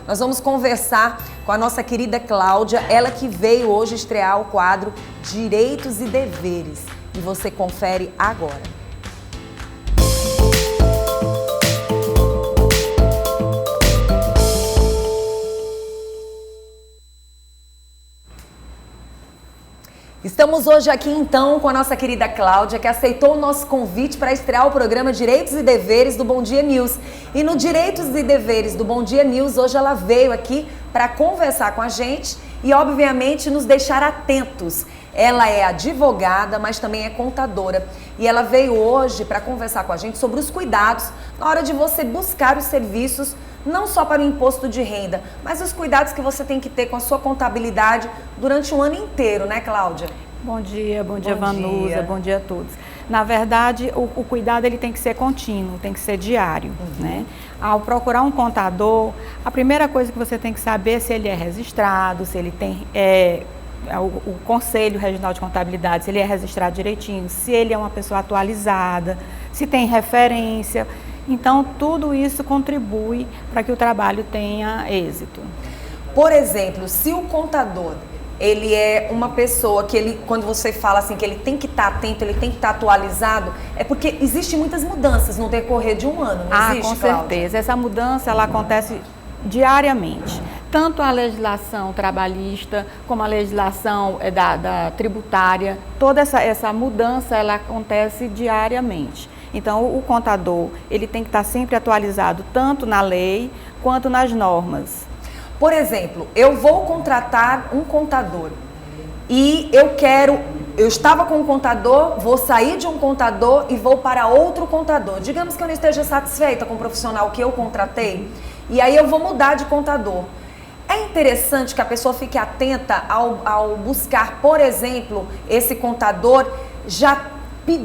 Nós vamos conversar com a nossa querida Cláudia, ela que veio hoje estrear o quadro Direitos e Deveres. E você confere agora. Estamos hoje aqui então com a nossa querida Cláudia, que aceitou o nosso convite para estrear o programa Direitos e Deveres do Bom Dia News. E no Direitos e Deveres do Bom Dia News, hoje ela veio aqui para conversar com a gente e, obviamente, nos deixar atentos. Ela é advogada, mas também é contadora. E ela veio hoje para conversar com a gente sobre os cuidados na hora de você buscar os serviços, não só para o imposto de renda, mas os cuidados que você tem que ter com a sua contabilidade durante um ano inteiro, né, Cláudia? Bom dia Vanusa, bom dia a todos. Na verdade, o cuidado ele tem que ser contínuo, tem que ser diário, né? Ao procurar um contador, a primeira coisa que você tem que saber é se ele é registrado, se ele tem o Conselho Regional de Contabilidade, se ele é registrado direitinho, se ele é uma pessoa atualizada, se tem referência. Então, tudo isso contribui para que o trabalho tenha êxito. Por exemplo, se o contador, ele é uma pessoa que ele, quando você fala assim, que ele tem que estar atento, ele tem que estar atualizado, é porque existem muitas mudanças no decorrer de um ano, não existe, com Cláudia? certeza. Essa mudança, ela acontece diariamente. Tanto a legislação trabalhista, como a legislação da tributária, toda essa mudança, ela acontece diariamente. Então, o contador, ele tem que estar sempre atualizado, tanto na lei, quanto nas normas. Por exemplo, eu vou contratar um contador e eu estava com um contador, vou sair de um contador e vou para outro contador. Digamos que eu não esteja satisfeita com o profissional que eu contratei e aí eu vou mudar de contador. É interessante que a pessoa fique atenta ao buscar, por exemplo, esse contador já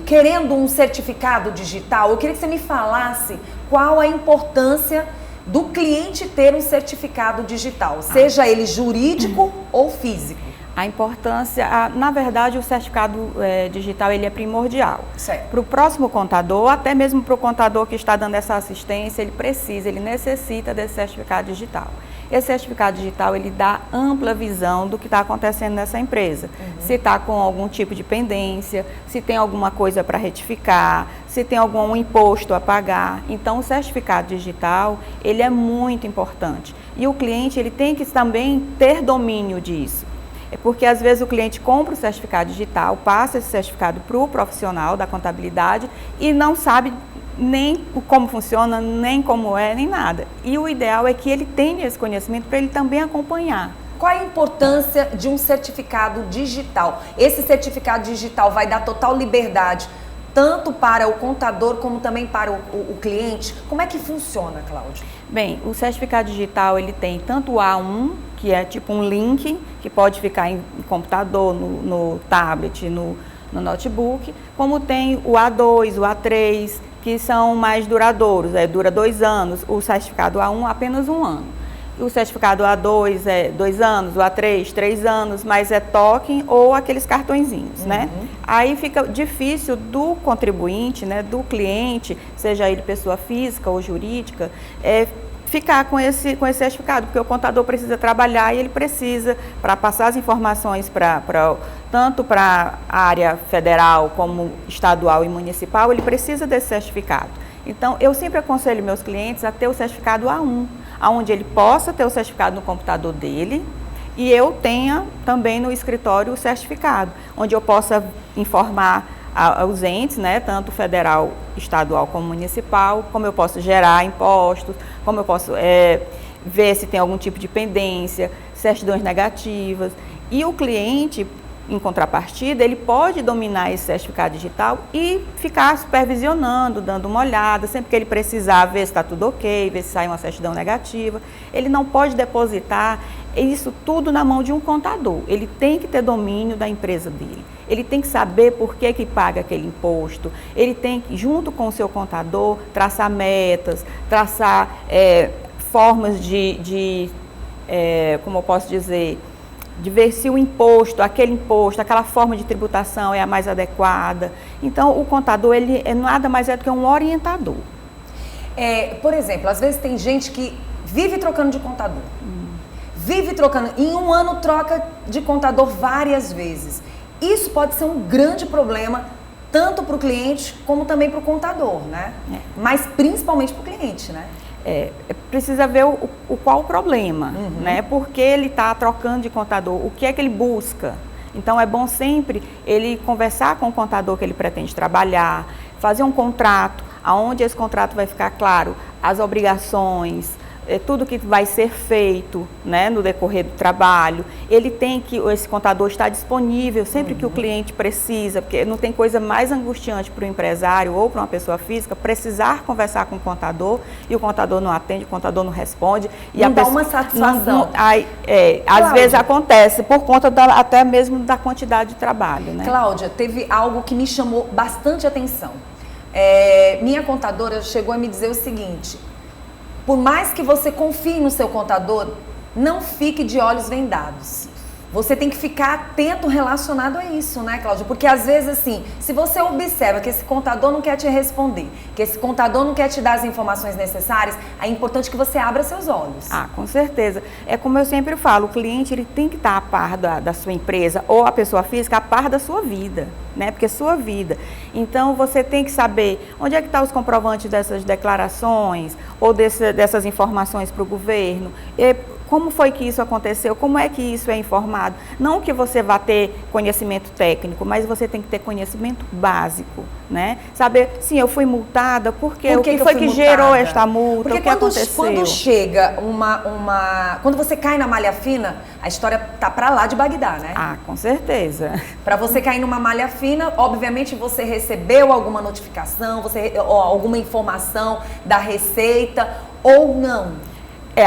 querendo um certificado digital. Eu queria que você me falasse qual a importância do cliente ter um certificado digital, seja ele jurídico ou físico. A importância, na verdade, o certificado digital ele é primordial. Para o próximo contador, até mesmo para o contador que está dando essa assistência, ele necessita desse certificado digital. Esse certificado digital, ele dá ampla visão do que está acontecendo nessa empresa. Se está com algum tipo de pendência, se tem alguma coisa para retificar, se tem algum imposto a pagar. Então, o certificado digital, ele é muito importante. E o cliente, ele tem que também ter domínio disso. É porque, às vezes, o cliente compra o certificado digital, passa esse certificado para o profissional da contabilidade e não sabe nem como funciona, nem como é, nem nada. E o ideal é que ele tenha esse conhecimento para ele também acompanhar. Qual a importância de um certificado digital? Esse certificado digital vai dar total liberdade, tanto para o contador como também para o cliente? Como é que funciona, Cláudia? Bem, o certificado digital ele tem tanto o A1, que é tipo um link, que pode ficar em computador, no tablet, no notebook, como tem o A2, o A3, que são mais duradouros, dura 2 anos, o certificado A1 apenas 1 ano. O certificado A2 é 2 anos, o A3, 3 anos, mas é token ou aqueles cartõezinhos, né? Aí fica difícil do contribuinte, né, do cliente, seja ele pessoa física ou jurídica, ficar com esse certificado, porque o contador precisa trabalhar e ele precisa, para passar as informações tanto para a área federal como estadual e municipal, ele precisa desse certificado. Então, eu sempre aconselho meus clientes a ter o certificado A1, onde ele possa ter o certificado no computador dele e eu tenha também no escritório o certificado, onde eu possa informar aos entes, né, tanto federal, estadual como municipal, como eu posso gerar impostos, como eu posso ver se tem algum tipo de pendência, certidões negativas. E o cliente, em contrapartida, ele pode dominar esse certificado digital e ficar supervisionando, dando uma olhada, sempre que ele precisar ver se está tudo ok, ver se sai uma certidão negativa. Ele não pode depositar isso tudo na mão de um contador. Ele tem que ter domínio da empresa dele. Ele tem que saber por que paga aquele imposto. Ele tem que, junto com o seu contador, traçar metas, traçar formas como eu posso dizer, de ver se o imposto, aquela forma de tributação é a mais adequada. Então, o contador, ele nada mais é do que um orientador. Por exemplo, às vezes tem gente que vive trocando de contador. Vive trocando. Em um ano troca de contador várias vezes. Isso pode ser um grande problema, tanto para o cliente como também para o contador, né? Mas principalmente para o cliente, né? Precisa ver qual o problema, né? Porque ele está trocando de contador, o que é que ele busca. Então é bom sempre ele conversar com o contador que ele pretende trabalhar, fazer um contrato, onde esse contrato vai ficar claro as obrigações, tudo que vai ser feito, né, no decorrer do trabalho. Ele tem que, esse contador está disponível sempre que o cliente precisa, porque não tem coisa mais angustiante para o empresário ou para uma pessoa física precisar conversar com o contador e o contador não atende, o contador não responde. E não dá uma satisfação. Às vezes acontece por conta até mesmo da quantidade de trabalho, né? Cláudia, teve algo que me chamou bastante atenção. Minha contadora chegou a me dizer o seguinte: por mais que você confie no seu contador, não fique de olhos vendados. Você tem que ficar atento relacionado a isso, né, Cláudia? Porque às vezes, assim, se você observa que esse contador não quer te responder, que esse contador não quer te dar as informações necessárias, é importante que você abra seus olhos. Com certeza. É como eu sempre falo, o cliente ele tem que estar a par da sua empresa ou a pessoa física a par da sua vida, né? Porque é sua vida. Então, você tem que saber onde é que estão os comprovantes dessas declarações ou dessas informações para o governo. Como foi que isso aconteceu? Como é que isso é informado? Não que você vá ter conhecimento técnico, mas você tem que ter conhecimento básico, né? Saber, sim, eu fui multada, por quê? O que foi que gerou esta multa? Porque o que aconteceu? Quando chega quando você cai na malha fina, a história tá pra lá de Bagdá, né? Com certeza. Para você cair numa malha fina, obviamente você recebeu alguma notificação, alguma informação da Receita ou não.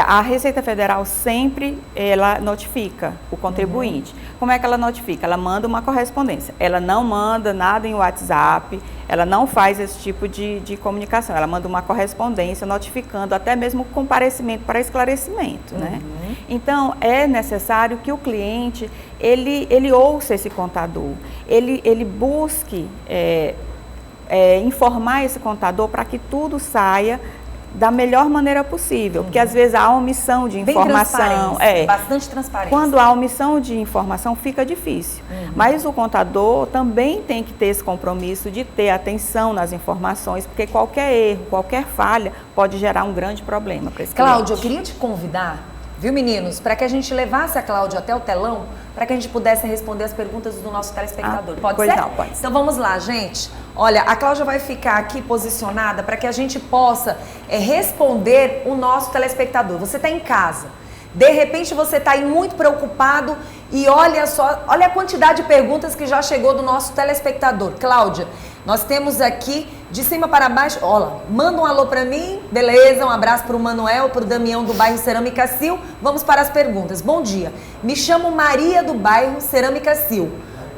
A Receita Federal sempre ela notifica o contribuinte. Como é que ela notifica? Ela manda uma correspondência. Ela não manda nada em WhatsApp, ela não faz esse tipo de comunicação. Ela manda uma correspondência notificando até mesmo comparecimento para esclarecimento, né? Então, é necessário que o cliente, ele ouça esse contador, ele busque informar esse contador para que tudo saia da melhor maneira possível, porque às vezes há omissão de informação. Bastante transparência. Quando há omissão de informação fica difícil. Mas o contador também tem que ter esse compromisso de ter atenção nas informações, porque qualquer erro, qualquer falha pode gerar um grande problema para esse Cláudia, cliente. eu queria te convidar, viu, meninos, para que a gente levasse a Cláudia até o telão, para que a gente pudesse responder as perguntas do nosso telespectador. Pode ser? Não, pode. Então vamos lá, gente. Olha, a Cláudia vai ficar aqui posicionada para que a gente possa responder o nosso telespectador. Você está em casa, de repente você está aí muito preocupado e olha a quantidade de perguntas que já chegou do nosso telespectador. Cláudia, nós temos aqui de cima para baixo, olha, manda um alô para mim, beleza, um abraço para o Manuel, para o Damião do bairro Cerâmica Sil. Vamos para as perguntas. Bom dia, me chamo Maria do bairro Cerâmica Sil.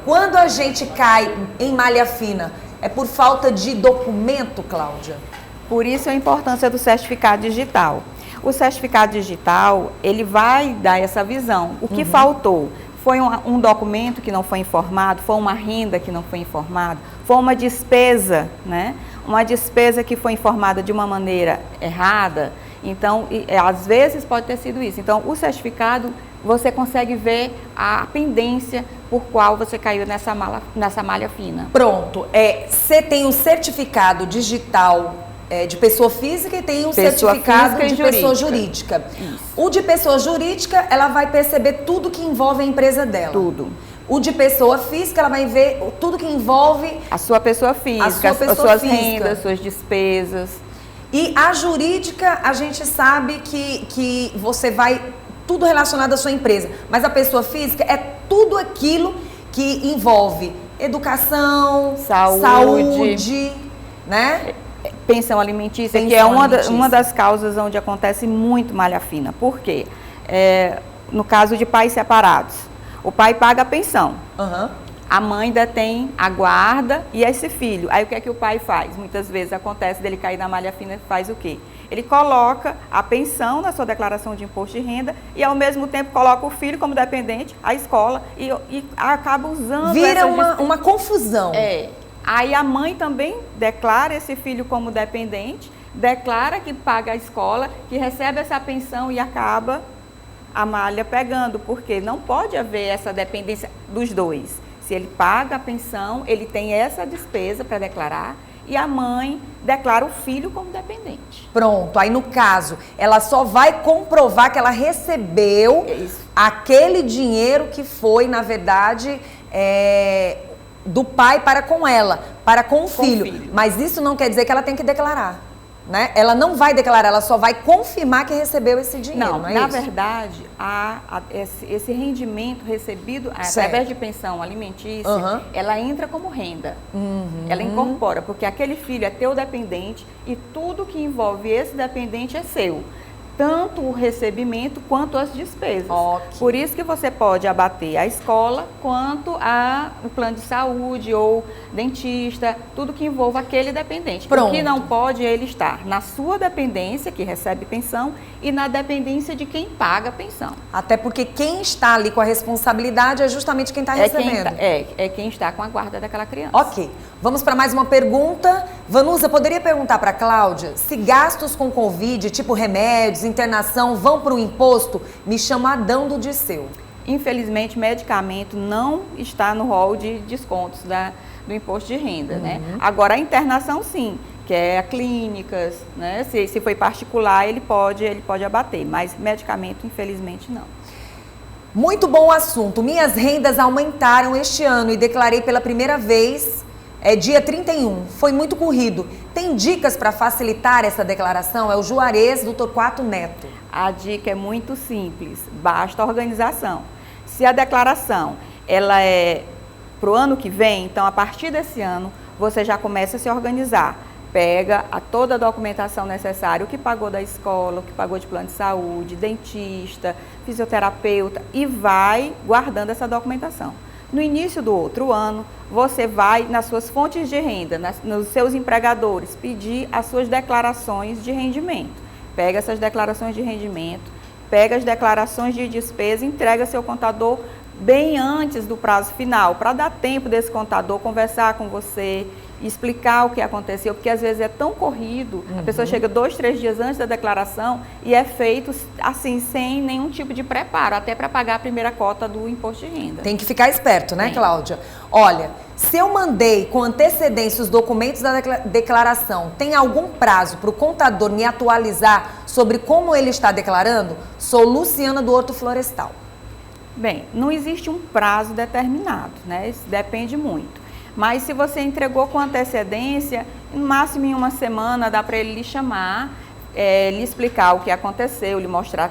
Quando a gente cai em malha fina, é por falta de documento, Cláudia? Por isso a importância do certificado digital. O certificado digital, ele vai dar essa visão. O que faltou? Foi um documento que não foi informado, foi uma renda que não foi informada, foi uma despesa, né? Uma despesa que foi informada de uma maneira errada. Então, às vezes pode ter sido isso. Então, o certificado, você consegue ver a pendência por qual você caiu nessa malha fina. Pronto. Você tem o certificado digital de pessoa física e tem um certificado de pessoa jurídica. Isso. O de pessoa jurídica, ela vai perceber tudo que envolve a empresa dela. Tudo. O de pessoa física, ela vai ver tudo que envolve a sua pessoa física, as suas rendas, suas despesas. E a jurídica, a gente sabe que você vai tudo relacionado à sua empresa, mas a pessoa física é tudo aquilo que envolve educação, saúde, né? Pensão alimentícia, que é uma das causas onde acontece muito malha fina. Por quê? No caso de pais separados, o pai paga a pensão, a mãe detém a guarda e esse filho. Aí o que é que o pai faz? Muitas vezes acontece dele cair na malha fina, faz o quê? Ele coloca a pensão na sua declaração de imposto de renda e ao mesmo tempo coloca o filho como dependente, a escola, e acaba usando... Vira uma confusão. Aí a mãe também declara esse filho como dependente, declara que paga a escola, que recebe essa pensão e acaba a malha pegando, porque não pode haver essa dependência dos dois. Se ele paga a pensão, ele tem essa despesa para declarar e a mãe declara o filho como dependente. Pronto, aí no caso, ela só vai comprovar que ela recebeu aquele dinheiro que foi, na verdade, do pai para com ela, para com o filho. Mas isso não quer dizer que ela tem que declarar. Né? Ela não vai declarar, ela só vai confirmar que recebeu esse dinheiro, não é na isso? verdade, esse rendimento recebido através de pensão alimentícia, ela entra como renda. Ela incorpora, porque aquele filho é teu dependente e tudo que envolve esse dependente é seu. Tanto o recebimento quanto as despesas. Por isso que você pode abater a escola quanto o plano de saúde ou dentista, tudo que envolva aquele dependente. Pronto. O que não pode é ele estar na sua dependência, que recebe pensão, e na dependência de quem paga a pensão. Até porque quem está ali com a responsabilidade é justamente quem está recebendo. Quem está com a guarda daquela criança. Ok. Vamos para mais uma pergunta. Vanusa, poderia perguntar para a Cláudia se gastos com Covid, tipo remédios, internação, vão para o imposto? Me chama Adão do Disseu. Infelizmente, medicamento não está no rol de descontos do imposto de renda, né? Agora, a internação, sim, que é clínicas, né? Se foi particular, ele pode abater, mas medicamento, infelizmente, não. Muito bom o assunto. Minhas rendas aumentaram este ano e declarei pela primeira vez dia 31. Foi muito corrido. Tem dicas para facilitar essa declaração? É o Juarez do Torquato Neto. A dica é muito simples, basta organização. Se a declaração ela é para o ano que vem, então a partir desse ano você já começa a se organizar. Pega toda a documentação necessária, o que pagou da escola, o que pagou de plano de saúde, dentista, fisioterapeuta e vai guardando essa documentação. No início do outro ano, você vai nas suas fontes de renda, nos seus empregadores, pedir as suas declarações de rendimento. Pega essas declarações de rendimento, pega as declarações de despesa, entrega ao seu contador bem antes do prazo final, para dar tempo desse contador conversar com você, explicar o que aconteceu, porque às vezes é tão corrido, a pessoa chega 2, 3 dias antes da declaração e é feito assim, sem nenhum tipo de preparo, até para pagar a primeira cota do imposto de renda. Tem que ficar esperto, né, Cláudia? Olha, se eu mandei com antecedência os documentos da declaração, tem algum prazo para o contador me atualizar sobre como ele está declarando? Sou Luciana do Horto Florestal. Bem, não existe um prazo determinado, né? Isso depende muito. Mas se você entregou com antecedência, no máximo em uma semana dá para ele lhe chamar, lhe explicar o que aconteceu, lhe mostrar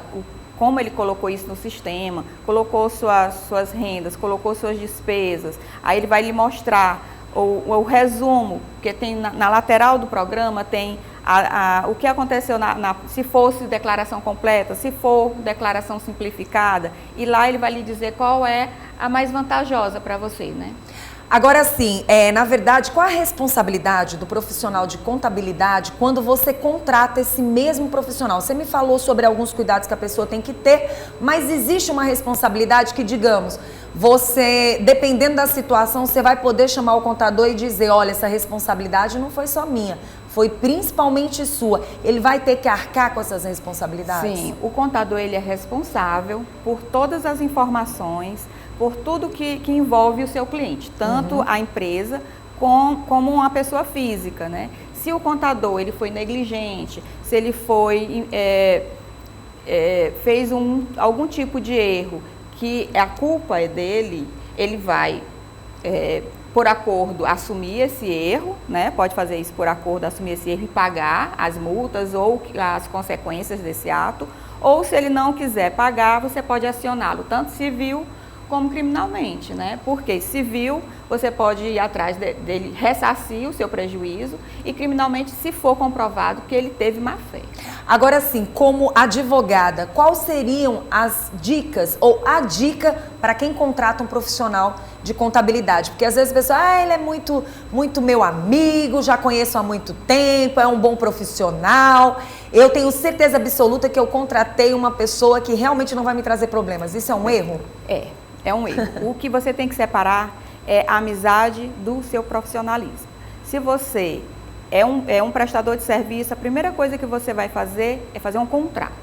como ele colocou isso no sistema, colocou suas rendas, colocou suas despesas. Aí ele vai lhe mostrar o resumo, porque tem na lateral do programa tem o que aconteceu se fosse declaração completa, se for declaração simplificada, e lá ele vai lhe dizer qual é a mais vantajosa para você, né? Agora sim, na verdade, qual a responsabilidade do profissional de contabilidade quando você contrata esse mesmo profissional? Você me falou sobre alguns cuidados que a pessoa tem que ter, mas existe uma responsabilidade que, digamos, você, dependendo da situação, você vai poder chamar o contador e dizer, olha, essa responsabilidade não foi só minha, foi principalmente sua. Ele vai ter que arcar com essas responsabilidades? Sim, o contador ele é responsável por todas as informações, por tudo que envolve o seu cliente, tanto a empresa como uma pessoa física, né? Se o contador ele foi negligente, se ele fez algum tipo de erro, que a culpa é dele, ele vai, por acordo, assumir esse erro, né? Pode fazer isso por acordo, assumir esse erro e pagar as multas ou as consequências desse ato, ou se ele não quiser pagar, você pode acioná-lo, tanto civil como criminalmente, né? Porque civil, você pode ir atrás dele, ressarcir o seu prejuízo, e criminalmente, se for comprovado que ele teve má fé. Agora sim, como advogada, quais seriam as dicas ou a dica para quem contrata um profissional de contabilidade? Porque às vezes a pessoa, ele é muito meu amigo, já conheço há muito tempo, é um bom profissional. Eu tenho certeza absoluta que eu contratei uma pessoa que realmente não vai me trazer problemas. Isso é um erro? É um erro. O que você tem que separar é a amizade do seu profissionalismo. Se você é um prestador de serviço, a primeira coisa que você vai fazer é fazer um contrato.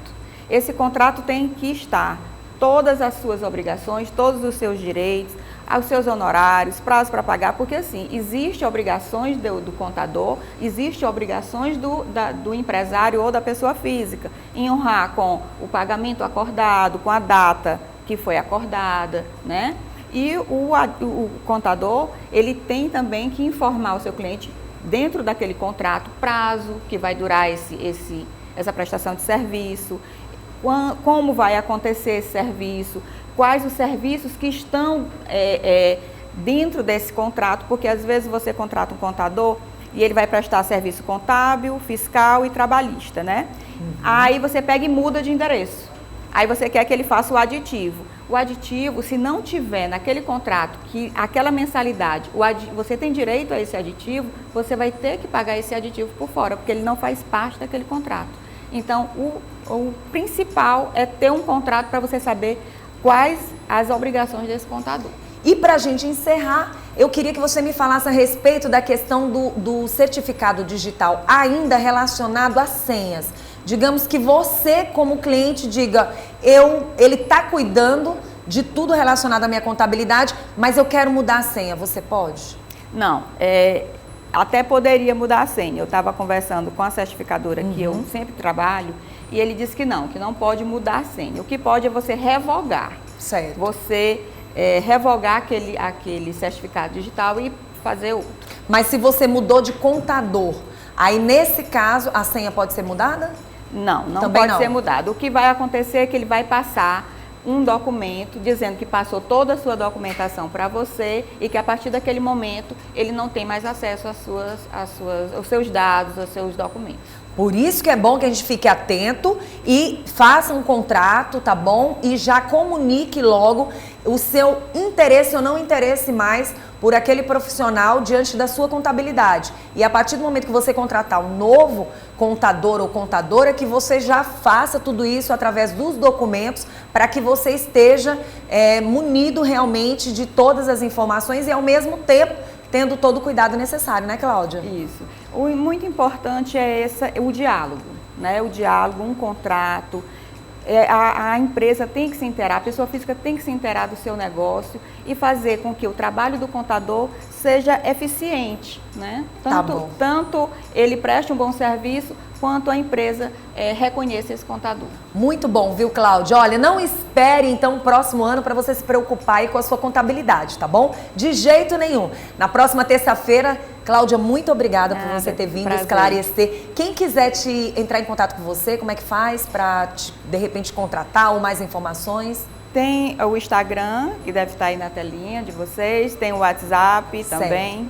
Esse contrato tem que estar todas as suas obrigações, todos os seus direitos, os seus honorários, prazo para pagar, porque assim, existem obrigações do contador, existem obrigações do empresário ou da pessoa física, em honrar com o pagamento acordado, com a data que foi acordada, né? E o contador, ele tem também que informar o seu cliente, dentro daquele contrato, prazo que vai durar essa prestação de serviço, como vai acontecer esse serviço, quais os serviços que estão dentro desse contrato, porque às vezes você contrata um contador e ele vai prestar serviço contábil, fiscal e trabalhista, né? Uhum. Aí você pega e muda de endereço. Aí você quer que ele faça o aditivo. O aditivo, se não tiver naquele contrato que aquela mensalidade, você tem direito a esse aditivo, você vai ter que pagar esse aditivo por fora, porque ele não faz parte daquele contrato. Então, o principal é ter um contrato para você saber quais as obrigações desse contador. E para a gente encerrar, eu queria que você me falasse a respeito da questão do certificado digital, ainda relacionado às senhas. Digamos que você, como cliente, diga, ele está cuidando de tudo relacionado à minha contabilidade, mas eu quero mudar a senha. Você pode? Não, até poderia mudar a senha. Eu estava conversando com a certificadora que eu sempre trabalho e ele disse que não pode mudar a senha. O que pode é você revogar. Certo. Você revogar aquele certificado digital e fazer outro. Mas se você mudou de contador, aí nesse caso a senha pode ser mudada? Não pode ser mudado. O que vai acontecer é que ele vai passar um documento dizendo que passou toda a sua documentação para você e que a partir daquele momento ele não tem mais acesso aos seus dados, aos seus documentos. Por isso que é bom que a gente fique atento e faça um contrato, tá bom? E já comunique logo o seu interesse ou não interesse mais por aquele profissional diante da sua contabilidade. E a partir do momento que você contratar um novo contador ou contadora, que você já faça tudo isso através dos documentos para que você esteja munido realmente de todas as informações e ao mesmo tempo tendo todo o cuidado necessário, né, Cláudia? Isso. O muito importante é o diálogo, né? O diálogo, um contrato. A empresa tem que se inteirar, a pessoa física tem que se inteirar do seu negócio e fazer com que o trabalho do contador seja eficiente, né? Tanto ele preste um bom serviço, quanto a empresa reconheça esse contador. Muito bom, viu, Cláudia? Olha, não espere então o próximo ano para você se preocupar aí com a sua contabilidade, tá bom? De jeito nenhum. Na próxima terça-feira, Cláudia, muito obrigada por você ter vindo esclarecer. Quem quiser entrar em contato com você, como é que faz para, de repente, contratar ou mais informações? Tem o Instagram, que deve estar aí na telinha de vocês, tem o WhatsApp também.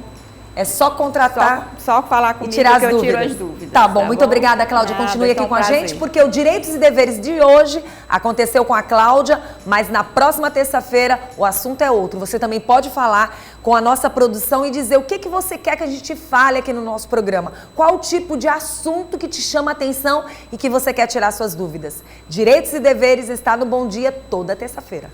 É só contratar, só falar comigo e tirar que as dúvidas. eu tiro as dúvidas. Tá bom, muito obrigada, Cláudia. Continue aqui com a gente, porque o Direitos e Deveres de hoje aconteceu com a Cláudia, mas na próxima terça-feira o assunto é outro. Você também pode falar com a nossa produção e dizer o que você quer que a gente fale aqui no nosso programa. Qual o tipo de assunto que te chama a atenção e que você quer tirar suas dúvidas. Direitos e Deveres está no Bom Dia toda terça-feira.